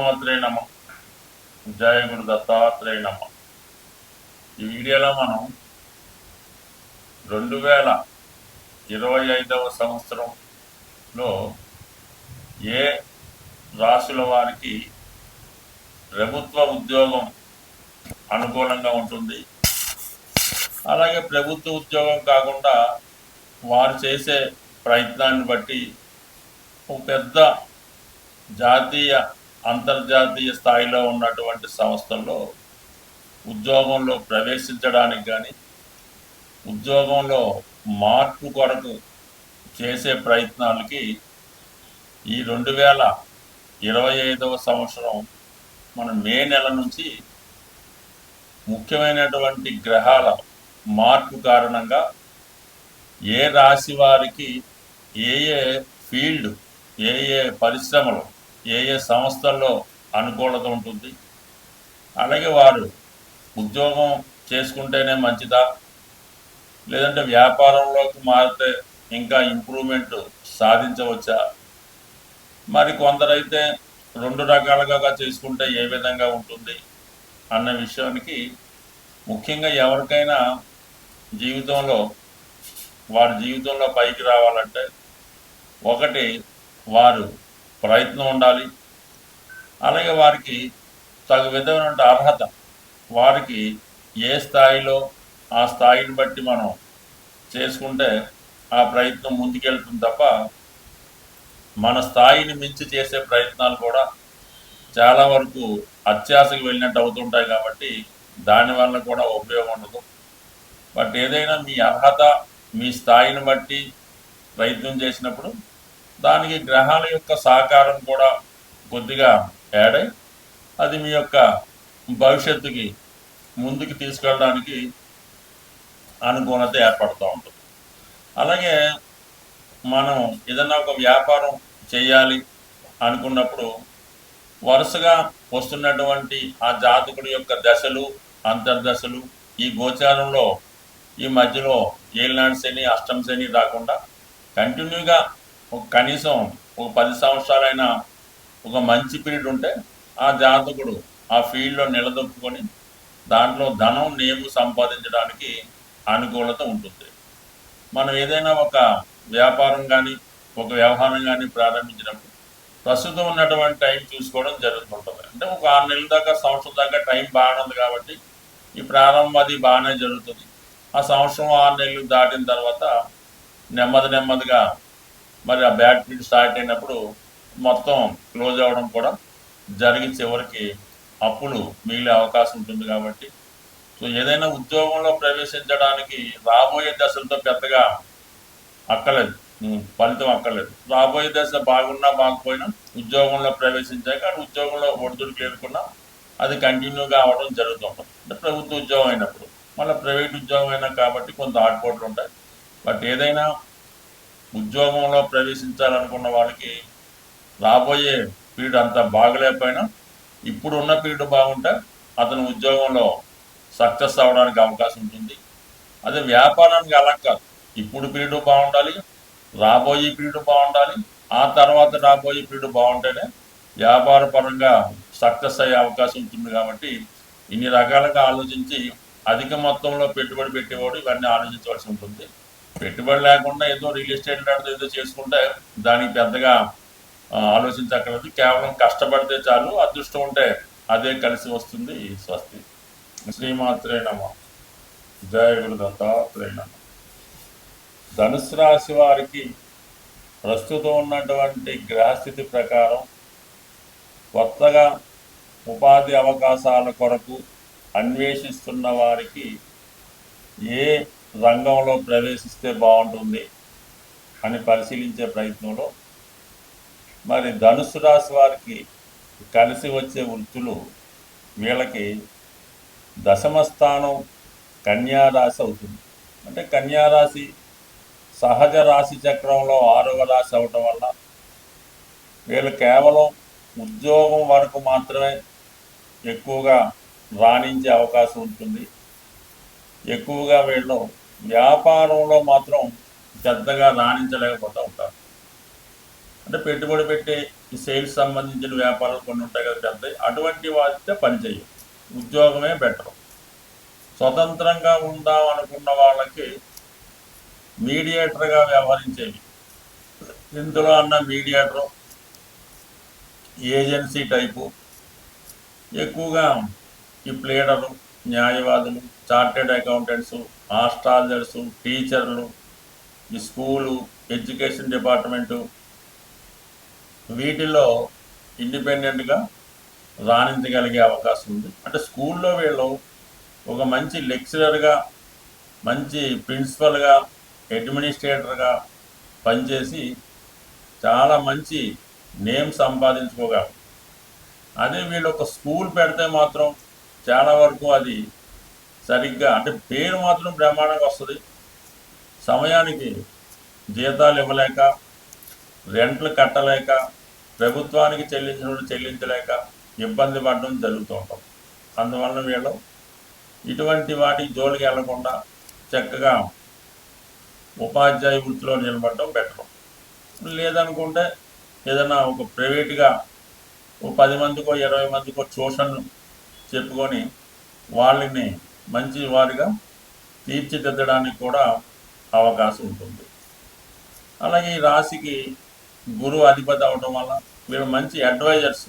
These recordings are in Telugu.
దత్తాత్రేయ నమ. జయ గురు దత్తాత్రేయ నమ. ఈ వీడియోలో మనం 2025వ సంవత్సరంలో ఏ రాశుల వారికి ప్రభుత్వ ఉద్యోగం అనుకూలంగా ఉంటుంది, అలాగే ప్రభుత్వ ఉద్యోగం కాకుండా వారు చేసే ప్రయత్నాన్ని బట్టి ఒక పెద్ద జాతీయ అంతర్జాతీయ స్థాయిలో ఉన్నటువంటి సంస్థల్లో ఉద్యోగంలో ప్రవేశించడానికి కానీ ఉద్యోగంలో మార్పు కొరకు చేసే ప్రయత్నాలకి ఈ 2025వ సంవత్సరం మన మే నెల నుంచి ముఖ్యమైనటువంటి గ్రహాల మార్పు కారణంగా ఏ రాశి వారికి ఏ ఏ ఫీల్డ్, ఏ ఏ పరిశ్రమలు, ఏ ఏ సంస్థల్లో అనుకూలత ఉంటుంది, అలాగే వారు ఉద్యోగం చేసుకుంటేనే మంచిదా, లేదంటే వ్యాపారంలోకి మారితే ఇంకా ఇంప్రూవ్మెంట్ సాధించవచ్చా, మరి కొందరైతే 2 రకాలుగా చేసుకుంటే ఏ విధంగా ఉంటుంది అన్న విషయానికి ముఖ్యంగా ఎవరికైనా వారి జీవితంలో పైకి రావాలంటే ఒకటి వారు ప్రయత్నం ఉండాలి, అలాగే వారికి తగు విధమైన అర్హత, వారికి ఏ స్థాయిలో ఆ స్థాయిని బట్టి మనం చేసుకుంటే ఆ ప్రయత్నం ముందుకెళ్తుంది తప్ప మన స్థాయిని మించి చేసే ప్రయత్నాలు కూడా చాలా వరకు అత్యాశకు వెళ్ళినట్టు అవుతుంటాయి. కాబట్టి దానివల్ల కూడా ఉపయోగం ఉండదు. బట్ ఏదైనా మీ అర్హత, మీ స్థాయిని బట్టి ప్రయత్నం చేసినప్పుడు దానికి గ్రహాల యొక్క సహకారం కూడా కొద్దిగా యాడ్ అయి అది మీ యొక్క భవిష్యత్తుకి ముందుకు తీసుకెళ్ళడానికి అనుకూలత ఏర్పడుతూ ఉంటుంది. అలాగే మనం ఏదన్నా ఒక వ్యాపారం చేయాలి అనుకున్నప్పుడు వరుసగా వస్తున్నటువంటి ఆ జాతకుడి యొక్క దశలు, అంతర్దశలు, ఈ గోచారంలో ఈ మధ్యలో ఏలినాడు శని, అష్టమ శని రాకుండా కంటిన్యూగా కనీసం ఒక 10 సంవత్సరాలైనా ఒక మంచి పీరియడ్ ఉంటే ఆ జాతకుడు ఆ ఫీల్డ్లో నిలదొక్కుని దాంట్లో ధనం, నేము సంపాదించడానికి అనుకూలత ఉంటుంది. మనం ఏదైనా ఒక వ్యాపారం కానీ ఒక వ్యవహారం కానీ ప్రారంభించినప్పుడు ప్రస్తుతం ఉన్నటువంటి టైం చూసుకోవడం జరుగుతుంటుంది. అంటే ఒక 6 నెలల దాకా, సంవత్సరం దాకా టైం బాగానే ఉంది కాబట్టి ఈ ప్రారంభం అది బాగానే జరుగుతుంది. ఆ సంవత్సరం 6 నెలలు దాటిన తర్వాత నెమ్మదిగా మరి ఆ బ్యాడ్ పీరియడ్ స్టార్ట్ అయినప్పుడు మొత్తం క్లోజ్ అవ్వడం కూడా జరిగి చివరికి అప్పులు మిగిలే అవకాశం ఉంటుంది. కాబట్టి సో ఏదైనా ఉద్యోగంలో ప్రవేశించడానికి రాబోయే దశలతో పెద్దగా అక్కర్లేదు, ఫలితం అక్కర్లేదు. రాబోయే దశ బాగున్నా బాగుపోయినా ఉద్యోగంలో ప్రవేశించాక ఉద్యోగంలో ఒడిదుడుకులు ఎదుర్కొన్నా అది కంటిన్యూగా అవ్వడం జరుగుతుంటుంది. అంటే ప్రభుత్వ ఉద్యోగం అయినప్పుడు, మళ్ళీ ప్రైవేట్ ఉద్యోగం అయినా కాబట్టి కొంత ఆటుపోట్లు ఉంటాయి. బట్ ఏదైనా ఉద్యోగంలో ప్రవేశించాలనుకున్న వాళ్ళకి రాబోయే పీరియడ్ అంతా బాగలేకపోయినా ఇప్పుడున్న పీరియడ్ బాగుంటే అతను ఉద్యోగంలో సక్సెస్ అవ్వడానికి అవకాశం ఉంటుంది. అదే వ్యాపారానికి అలా కాదు, ఇప్పుడు పీరియడ్ బాగుండాలి, రాబోయే పీరియడ్ బాగుండాలి, ఆ తర్వాత రాబోయే పీరియడ్ బాగుంటేనే వ్యాపార పరంగా సక్సెస్ అయ్యే అవకాశం ఉంటుంది. కాబట్టి ఇన్ని రకాలుగా ఆలోచించి అధిక మొత్తంలో పెట్టుబడి పెట్టేవాడు ఇవన్నీ ఆలోచించవలసి ఉంటుంది. పెట్టుబడి లేకుండా ఏదో రియల్ ఎస్టేట్ లాంటిది ఏదో చేసుకుంటే దానికి పెద్దగా ఆలోచించక్కర్లేదు. కేవలం కష్టపడితే చాలు, అదృష్టం ఉంటే అదే కలిసి వస్తుంది. స్వస్తి. శ్రీమాత్రే నమ. జయ గురు దత్తాత్రేయ నమ. ధనుసు రాశి వారికి ప్రస్తుతం ఉన్నటువంటి గ్రహస్థితి ప్రకారం కొత్తగా ఉపాధి అవకాశాల కొరకు అన్వేషిస్తున్న వారికి ఏ రంగంలో ప్రవేశిస్తే బాగుంటుంది అని పరిశీలించే ప్రయత్నంలో మరి ధనుసు రాశి వారికి కలిసి వచ్చే వృత్తులు, వీళ్ళకి దశమ స్థానం కన్యారాశి అవుతుంది. అంటే కన్యారాశి సహజ రాశి చక్రంలో 6వ రాశి అవటం వల్ల వీళ్ళు కేవలం ఉద్యోగం వరకు మాత్రమే ఎక్కువగా రాణించే అవకాశం ఉంటుంది. ఎక్కువగా వీళ్ళు వ్యాపారంలో మాత్రం పెద్దగా రాణించలేకపోతూ ఉంటారు. అంటే పెట్టుబడి పెట్టి ఈ సేల్స్ సంబంధించిన వ్యాపారాలు కొన్ని ఉంటాయి కదా పెద్ద, అటువంటి వాటితో పనిచేయం. ఉద్యోగమే బెటర్. స్వతంత్రంగా ఉందాం అనుకున్న వాళ్ళకి మీడియేటర్గా వ్యవహరించేవి. ఇందులో అన్న మీడియేటర్, ఏజెన్సీ టైపు, ఎక్కువగా ఈ ప్లేడరు, న్యాయవాదులు, చార్టెడ్ అకౌంటెంట్స్, ఆస్ట్రాలజర్స్, టీచర్లు, ఈ స్కూలు, ఎడ్యుకేషన్ డిపార్ట్మెంటు, వీటిలో ఇండిపెండెంట్గా రాణించగలిగే అవకాశం ఉంది. అంటే స్కూల్లో వీళ్ళు ఒక మంచి లెక్చరర్గా, మంచి ప్రిన్సిపల్గా, అడ్మినిస్ట్రేటర్గా పనిచేసి చాలా మంచి నేమ్ సంపాదించుకోగలరు. అదే వీళ్ళు ఒక స్కూల్ పెడితే మాత్రం చాలా వరకు అది సరిగ్గా, అంటే పేరు మాత్రం బ్రహ్మాండంగా వస్తుంది, సమయానికి జీతాలు ఇవ్వలేక, రెంట్లు కట్టలేక, ప్రభుత్వానికి చెల్లించలేక ఇబ్బంది పడడం జరుగుతూ ఉంటాం. అందువలన వీళ్ళు ఇటువంటి వాటికి జోలికి వెళ్లకుండా చక్కగా ఉపాధ్యాయ వృత్తిలో నిలబడడం బెటర్. లేదనుకుంటే ఏదైనా ఒక ప్రైవేట్గా ఓ 10 మందికో 20 మందికో ట్యూషన్ చెప్పుకొని వాళ్ళని మంచి వారిగా తీర్చిదిద్దడానికి కూడా అవకాశం ఉంటుంది. అలాగే ఈ రాశికి గురువు అధిపతి అవడం వల్ల వీళ్ళు మంచి అడ్వైజర్స్,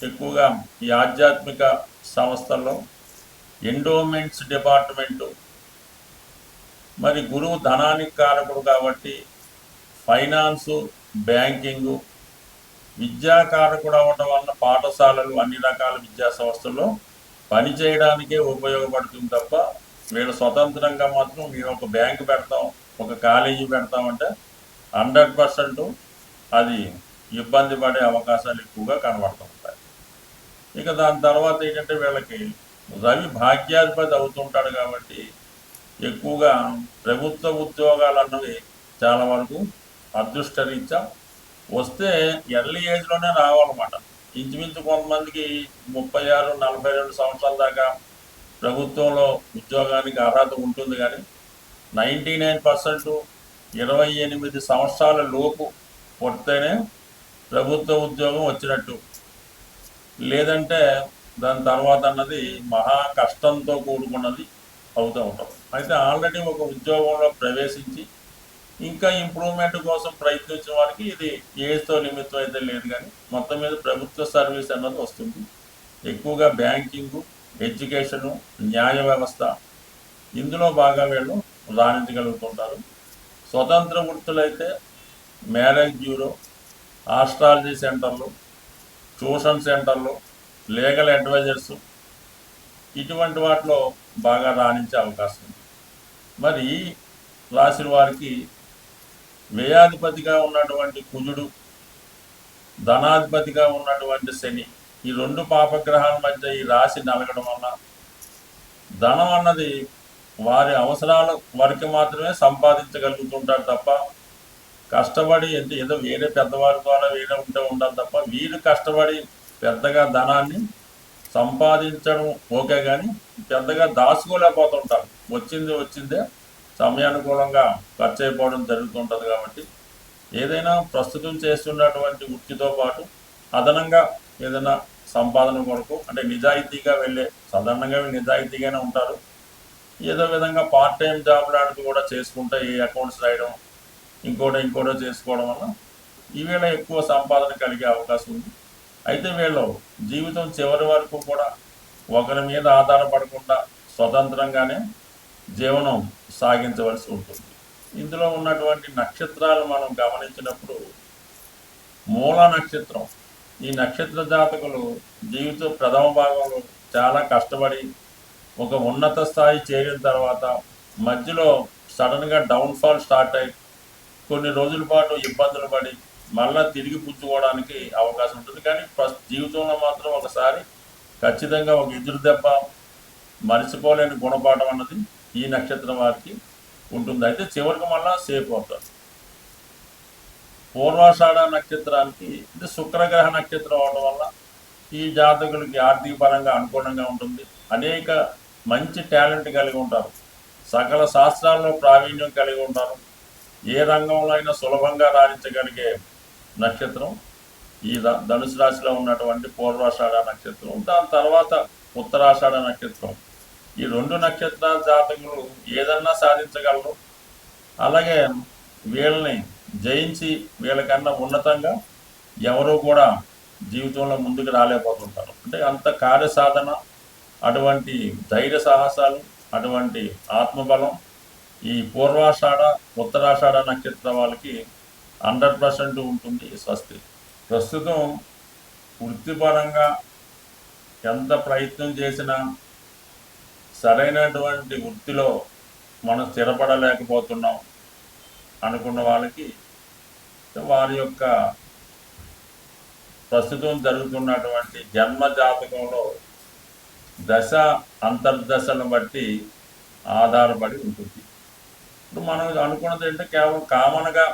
ఎక్కువగా ఈ ఆధ్యాత్మిక సంస్థల్లో ఎండోమెంట్స్ డిపార్ట్మెంటు, మరి గురువు ధనానికి కారకుడు కాబట్టి ఫైనాన్సు, బ్యాంకింగు, విద్యాకారకుడు అవ్వడం వల్ల పాఠశాలలు, అన్ని రకాల విద్యా సంస్థల్లో పనిచేయడానికే ఉపయోగపడుతుంది తప్ప వీళ్ళు స్వతంత్రంగా మాత్రం మేము ఒక బ్యాంకు పెడతాం, ఒక కాలేజీ పెడతామంటే 100% అది ఇబ్బంది పడే అవకాశాలు ఎక్కువగా కనబడుతూ ఉంటాయి. ఇక దాని తర్వాత ఏంటంటే వీళ్ళకి రవి భాగ్యాధిపతి అవుతుంటాడు కాబట్టి ఎక్కువగా ప్రభుత్వ ఉద్యోగాలు అన్నవి చాలా వరకు అదృష్టరీత్యా వస్తే ఎర్లీ ఏజ్లోనే రావాలన్నమాట. ఇంచుమించు కొంతమందికి 36, 42 సంవత్సరాల దాకా ప్రభుత్వంలో ఉద్యోగానికి అర్హత ఉంటుంది, కానీ 99% 28 సంవత్సరాల లోపు పుడితేనే ప్రభుత్వ ఉద్యోగం వచ్చినట్టు. లేదంటే దాని తర్వాత అన్నది మహా కష్టంతో కూడుకున్నది అవుతూ ఉంటాం. అయితే ఆల్రెడీ ఒక ఉద్యోగంలో ప్రవేశించి ఇంకా ఇంప్రూవ్మెంట్ కోసం ప్రయత్నించిన వారికి ఇది ఏజ్తో నిమిత్తం అయితే లేదు, కానీ మొత్తం మీద ప్రభుత్వ సర్వీస్ అన్నది వస్తుంది. ఎక్కువగా బ్యాంకింగు, ఎడ్యుకేషను, న్యాయ వ్యవస్థ, ఇందులో బాగా వీళ్ళు రాణించగలుగుతుంటారు. స్వతంత్ర వృత్తులైతే మ్యారేజ్ బ్యూరో, ఆస్ట్రాలజీ సెంటర్లు, ట్యూషన్ సెంటర్లు, లీగల్ అడ్వైజర్స్, ఇటువంటి వాటిలో బాగా రాణించే అవకాశం ఉంది. మరి రాశి వారికి వ్యయాధిపతిగా ఉన్నటువంటి కుజుడు, ధనాధిపతిగా ఉన్నటువంటి శని, ఈ 2 పాపగ్రహాల మధ్య ఈ రాశి నలగడం వల్ల ధనం అన్నది వారి అవసరాల వరకు మాత్రమే సంపాదించగలుగుతుంటారు తప్ప కష్టపడి ఏదో వేరే పెద్దవారి ద్వారా వేరే ఉంటే ఉండాలి తప్ప వీరు కష్టపడి పెద్దగా ధనాన్ని సంపాదించడం ఓకే, కానీ పెద్దగా దాచుకోలేకపోతుంటారు. వచ్చిందే సమయానుకూలంగా ఖర్చు అయిపోవడం జరుగుతుంటుంది. కాబట్టి ఏదైనా ప్రస్తుతం చేస్తున్నటువంటి వృత్తితో పాటు అదనంగా ఏదైనా సంపాదన కొరకు, అంటే నిజాయితీగా వెళ్ళే, సాధారణంగా నిజాయితీగానే ఉంటారు, ఏదో విధంగా పార్ట్ టైం జాబ్ లాంటివి కూడా చేసుకుంటే ఈ అకౌంట్స్ రాయడం, ఇంకోటో చేసుకోవడం వల్ల ఈవేళ ఎక్కువ సంపాదన కలిగే అవకాశం ఉంది. అయితే వీళ్ళు జీవితం చివరి వరకు కూడా ఒకరి మీద ఆధారపడకుండా స్వతంత్రంగానే జీవనం సాగించవలసి ఉంటుంది. ఇందులో ఉన్నటువంటి నక్షత్రాలు మనం గమనించినప్పుడు మూల నక్షత్రం, ఈ నక్షత్ర జాతకులు జీవిత ప్రథమ భాగంలో చాలా కష్టపడి ఒక ఉన్నత స్థాయి చేరిన తర్వాత మధ్యలో సడన్గా డౌన్ఫాల్ స్టార్ట్ అయ్యి కొన్ని రోజుల పాటు ఇబ్బందులు పడి మళ్ళీ తిరిగి పుచ్చుకోవడానికి అవకాశం ఉంటుంది. కానీ జీవితంలో మాత్రం ఒకసారి ఖచ్చితంగా ఒక ఎదురు దెబ్బ, మరిచిపోలేని గుణపాఠం అన్నది ఈ నక్షత్రం వారికి ఉంటుంది. అయితే చివరికి మళ్ళా సేఫ్ అవుతారు. పూర్వాషాఢ నక్షత్రానికి ఇది శుక్రగ్రహ నక్షత్రం అవడం వల్ల ఈ జాతకులకి ఆర్థిక పరంగా అనుకూలంగా ఉంటుంది. అనేక మంచి టాలెంట్ కలిగి ఉంటారు, సకల శాస్త్రాల్లో ప్రావీణ్యం కలిగి ఉంటారు, ఏ రంగంలో అయినా సులభంగా రాణించగలిగే నక్షత్రం ఈ ధనుసు రాశిలో ఉన్నటువంటి పూర్వాషాఢ నక్షత్రం, దాని తర్వాత ఉత్తరాషాఢ నక్షత్రం, ఈ 2 నక్షత్రాల జాతకులు ఏదన్నా సాధించగలరు. అలాగే వీళ్ళని జయించి వీళ్ళకన్నా ఉన్నతంగా ఎవరు కూడా జీవితంలో ముందుకు రాలేకపోతుంటారు. అంటే అంత కార్యసాధన, అటువంటి ధైర్య సాహసాలు, అటువంటి ఆత్మబలం ఈ పూర్వాషాఢ ఉత్తరాషాఢ నక్షత్ర వాళ్ళకి 100% ఉంటుంది. స్వస్తి. ప్రస్తుతం వృత్తిపరంగా ఎంత ప్రయత్నం చేసినా సరైనటువంటి వృత్తిలో మనం స్థిరపడలేకపోతున్నాం అనుకున్న వాళ్ళకి వారి యొక్క ప్రస్తుతం జరుగుతున్నటువంటి జన్మ జాతకంలో దశ అంతర్దశలను బట్టి ఆధారపడి ఉంటుంది. ఇప్పుడు మనం అనుకున్నది ఏంటంటే కేవలం కామన్గా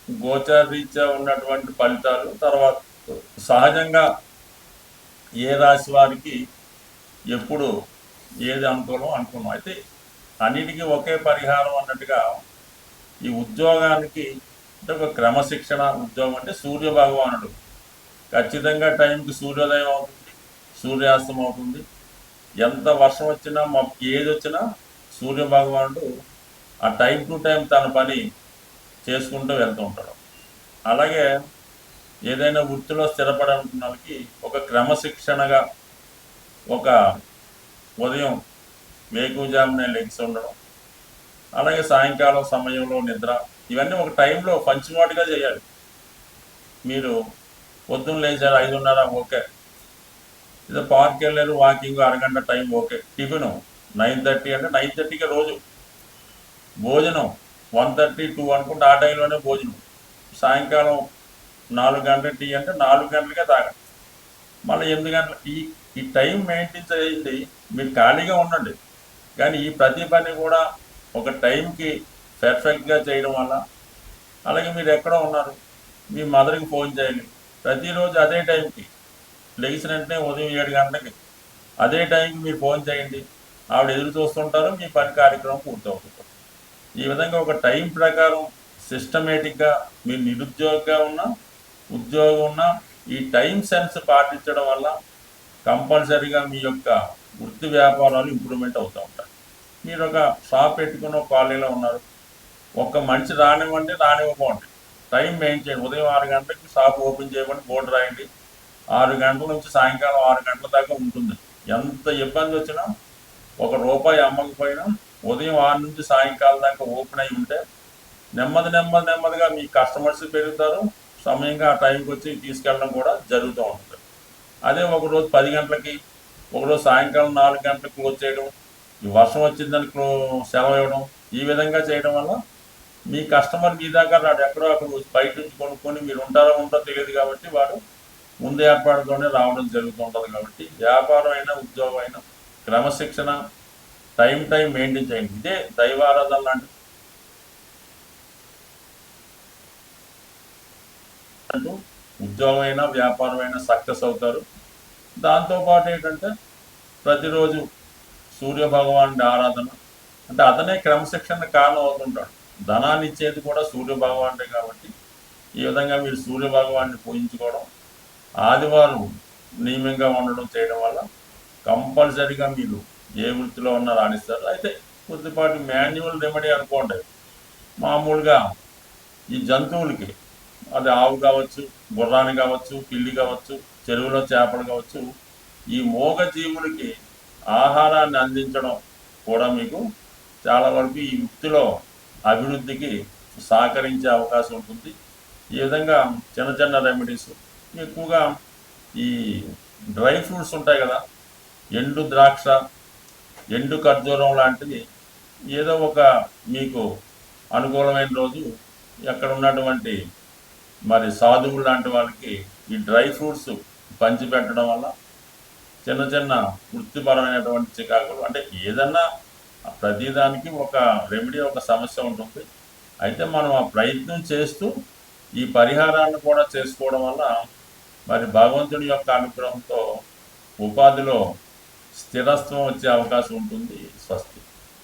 గోచారీత్యా ఉన్నటువంటి ఫలితాలు, తర్వాత సహజంగా ఏ రాశి వారికి ఎప్పుడు ఏది అనుకూలం అనుకున్నాం. అయితే అన్నిటికీ ఒకే పరిహారం అన్నట్టుగా ఈ ఉద్యోగానికి అంటే ఒక క్రమశిక్షణ ఉద్యోగం అంటే సూర్య భగవానుడు ఖచ్చితంగా టైంకి సూర్యోదయం అవుతుంది, సూర్యాస్తం అవుతుంది. ఎంత వర్షం వచ్చినా ఏది వచ్చినా సూర్య భగవానుడు ఆ టైం టు టైం తన పని చేసుకుంటూ వెళ్తూ ఉంటాడు. అలాగే ఏదైనా వృత్తిలో స్థిరపడాలనుకున్న వాళ్ళకి ఒక క్రమశిక్షణగా ఒక ఉదయం వేకువజామునే లెగ్స్ ఉండడం, అలాగే సాయంకాలం సమయంలో నిద్ర, ఇవన్నీ ఒక టైంలో పంచుమాటుగా చేయాలి. మీరు పొద్దున్న లేచారు 5:30 ఓకే, ఏదో పార్క్ వెళ్ళారు వాకింగ్ అరగంట టైం ఓకే, టిఫిన్ 9:30 అంటే 9:30కి రోజు భోజనం 1:30, 2 అనుకుంటే ఆ టైంలోనే భోజనం, సాయంకాలం 4 గంటల టీ అంటే 4 గంటలకే తాగండి, మళ్ళీ 8 గంటల ఈ టైం మెయింటైన్ చేయండి. మీరు ఖాళీగా ఉండండి, కానీ ఈ ప్రతి పని కూడా ఒక టైంకి పర్ఫెక్ట్గా చేయడం వల్ల, అలాగే మీరు ఎక్కడో ఉన్నారు మీ మదర్కి ఫోన్ చేయండి, ప్రతిరోజు అదే టైంకి లెగిసిన వెంటనే ఉదయం 7 గంటలకి అదే టైంకి మీరు ఫోన్ చేయండి, ఆవిడ ఎదురు చూస్తుంటారు, మీ పని కార్యక్రమం పూర్తవుతుంది. ఈ విధంగా ఒక టైం ప్రకారం సిస్టమేటిక్గా మీరు నిరుద్యోగిగా ఉన్నా ఉద్యోగం ఉన్నా ఈ టైం సెన్స్ పాటించడం వల్ల కంపల్సరీగా మీ యొక్క వృత్తి వ్యాపారాలు ఇంప్రూవ్మెంట్ అవుతూ ఉంటాయి. మీరు ఒక షాప్ పెట్టుకున్న ఒక కాలనీలో ఉన్నారు, ఒక్క మనిషి రానివ్వండి రానివ్వకండి, టైం మెయింటైన్ చేయండి. ఉదయం 6 గంటలకి షాప్ ఓపెన్ చేయమని బోర్డు రాయండి, 6 గంటల నుంచి సాయంకాలం 6 గంటల దాకా ఉంటుంది. ఎంత ఇబ్బంది వచ్చినా ₹1 అమ్మకపోయినా ఉదయం 6 నుంచి సాయంకాలం దాకా ఓపెన్ అయి ఉంటే నెమ్మదిగా మీ కస్టమర్స్ పెరుగుతారు, సమయంగా ఆ టైంకి వచ్చి తీసుకెళ్ళడం కూడా జరుగుతూ ఉంటుంది. అదే ఒకరోజు 10 గంటలకి, ఒకరోజు సాయంకాలం 4 గంటలకు క్లోజ్ చేయడం, ఈ వర్షం వచ్చిందని సెలవు ఇవ్వడం, ఈ విధంగా చేయడం వల్ల మీ కస్టమర్ మీ దాకా రాడు, ఎక్కడో అక్కడ బయట నుంచి కొనుక్కొని మీరు ఉంటారో తెలియదు కాబట్టి వాడు ముందు ఏర్పాటుతోనే రావడం జరుగుతూ ఉంటుంది. కాబట్టి వ్యాపారం అయినా ఉద్యోగం అయినా క్రమశిక్షణ టైం మెయింటైన్ చేయండి. ఇదే దైవారాధన లాంటి ఉద్యోగం అయినా వ్యాపారం అయినా సక్సెస్ అవుతారు. దాంతోపాటు ఏంటంటే ప్రతిరోజు సూర్య భగవానుడి ఆరాధన, అంటే అతనే క్రమశిక్షణ కారణం అవుతుంటాడు, ధనాన్ని ఇచ్చేది కూడా సూర్య భగవానుడే. కాబట్టి ఈ విధంగా మీరు సూర్య భగవాన్ని పూజించుకోవడం, ఆదివారం నియమంగా ఉండడం చేయడం వల్ల కంపల్సరీగా మీరు ఏ వృత్తిలో ఉన్నా రాణిస్తారు. అయితే కొద్దిపాటి మాన్యువల్ రెమెడీ అనుకోండి, మామూలుగా ఈ జంతువులకి, అది ఆవు కావచ్చు, గుర్రాన్ని కావచ్చు, పిల్లి కావచ్చు, చెరువులో చేపలు కావచ్చు, ఈ మూగ జీవులకి ఆహారాన్ని అందించడం కూడా మీకు చాలా వరకు ఈ వృత్తిలో అభివృద్ధికి సహకరించే అవకాశం ఉంటుంది. ఈ విధంగా చిన్న రెమెడీస్, ఎక్కువగా ఈ డ్రై ఫ్రూట్స్ ఉంటాయి కదా, ఎండు ద్రాక్ష, ఎండు ఖర్జూరం లాంటివి ఏదో ఒక మీకు అనుకూలమైన రోజు ఎక్కడ ఉన్నటువంటి మరి సాధువులు లాంటి వాళ్ళకి ఈ డ్రై ఫ్రూట్స్ పంచిపెట్టడం వల్ల చిన్న వృత్తిపరమైనటువంటి చికాకులు, అంటే ఏదన్నా ప్రతిదానికి ఒక రెమెడీ, ఒక సమస్య ఉంటుంది. అయితే మనం ఆ ప్రయత్నం చేస్తూ ఈ పరిహారాన్ని కూడా చేసుకోవడం వల్ల మరి భగవంతుడి యొక్క అనుగ్రహంతో ఉపాధిలో స్థిరత్వం వచ్చే అవకాశం ఉంటుంది. స్వస్తి.